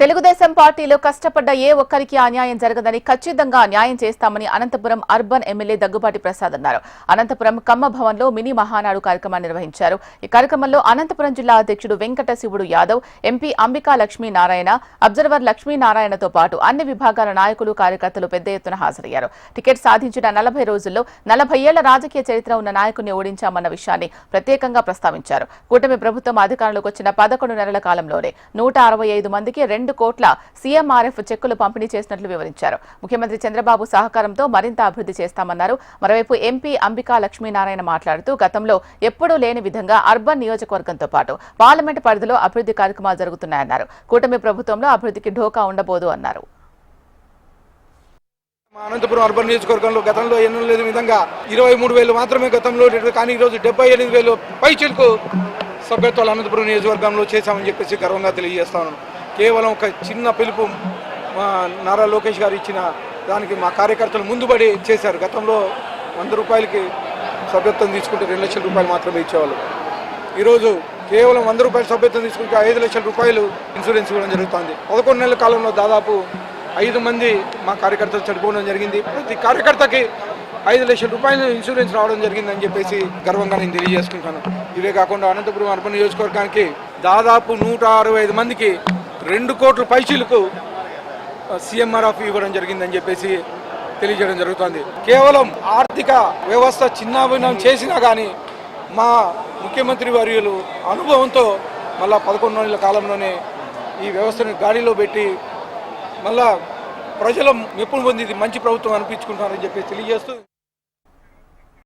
తెలుగుదేశం పార్టీలో కష్టపడ్డ ఏ ఒక్కరికి అన్యాయం జరగదని ఖచ్చితంగా న్యాయం చేస్తామని అనంతపురం అర్బన్ ఎమ్మెల్యే దగ్గుబాటి ప్రసాద్ అన్నారు. అనంతపురం కమ్మ భవన్లో మినీ మహానాడు కార్యక్రమాన్ని నిర్వహించారు. ఈ కార్యక్రమంలో అనంతపురం జిల్లా అధ్యక్షుడు వెంకట శివుడు యాదవ్, ఎంపీ అంబికా లక్ష్మీనారాయణ, అబ్జర్వర్ లక్ష్మీనారాయణతో పాటు అన్ని విభాగాల నాయకులు, కార్యకర్తలు పెద్ద ఎత్తున హాజరయ్యారు. టికెట్ సాధించిన 40 రోజుల్లో 40 ఏళ్ల రాజకీయ చరిత్ర ఉన్న నాయకుడిని ఓడించామన్న విషయాన్ని ప్రత్యేకంగా ప్రస్తావించారు. కూటమి ప్రభుత్వం అధికారంలోకి వచ్చిన 11 నెలల కాలంలోనే 165 మందికి 2 కోట్ల సీఎంఆర్ఎఫ్ చెక్కులు పంపిణీ చేసినట్లు వివరించారు. ముఖ్యమంత్రి చంద్రబాబు సహకారంతో మరింత అభివృద్ధి చేస్తామన్నారు. మరోవైపు ఎంపీ అంబికా లక్ష్మీనారాయణ మాట్లాడుతూ గతంలో ఎప్పుడూ లేని విధంగా అర్బన్ నియోజకవర్గంతో పాటు పార్లమెంట్ పరిధిలో అభివృద్ధి కార్యక్రమాలు జరుగుతున్నాయన్నారు. కూటమి ప్రభుత్వంలో అభివృద్ధికి ఢోకా ఉండబోదు అన్నారు. అనంతపురం అర్బన్ నియోజకవర్గంలో గతంలో ఎన్నో లేని విధంగా 23,000 మాత్రమే గతంలో, కానీ ఈరోజు 78,000 పైచిలకు సభ్యత్వాలు అనంతపురం నియోజకవర్గంలో చేశామని చెప్పేసి గర్వంగా తెలియజేస్తాను. కేవలం ఒక చిన్న పిలుపు నారా లోకేష్ గారు ఇచ్చిన దానికి మా కార్యకర్తలు ముందుబడి చేశారు. గతంలో 100 రూపాయలకి సభ్యత్వం తీసుకుంటే 2 లక్షల రూపాయలు మాత్రమే ఇచ్చేవాళ్ళు. ఈరోజు కేవలం 100 రూపాయల సభ్యత్వం తీసుకుంటే 5 లక్షల రూపాయలు ఇన్సూరెన్స్ ఇవ్వడం జరుగుతుంది. 11 నెలల కాలంలో దాదాపు 5 మంది మా కార్యకర్తలు చనిపోవడం జరిగింది. ప్రతి కార్యకర్తకి 5 లక్షల రూపాయలు ఇన్సూరెన్స్ రావడం జరిగిందని చెప్పేసి గర్వంగా నేను తెలియజేసుకుంటాను. ఇవే కాకుండా అనంతపురం అర్బన్ నియోజకవర్గానికి దాదాపు 165 మందికి 2 కోట్ల పైచీలకు సీఎంఆర్ఎఫ్ ఇవ్వడం జరిగిందని చెప్పేసి తెలియజేయడం జరుగుతుంది. కేవలం ఆర్థిక వ్యవస్థ చిన్నాభిన్నం చేసినా కానీ మా ముఖ్యమంత్రి వర్యులు అనుభవంతో మళ్ళా 11 నెలల కాలంలోనే ఈ వ్యవస్థను గాడిలో పెట్టి మళ్ళా ప్రజల మెప్పును పొంది మంచి ప్రభుత్వం అనిపించుకుంటారని చెప్పి తెలియజేస్తూ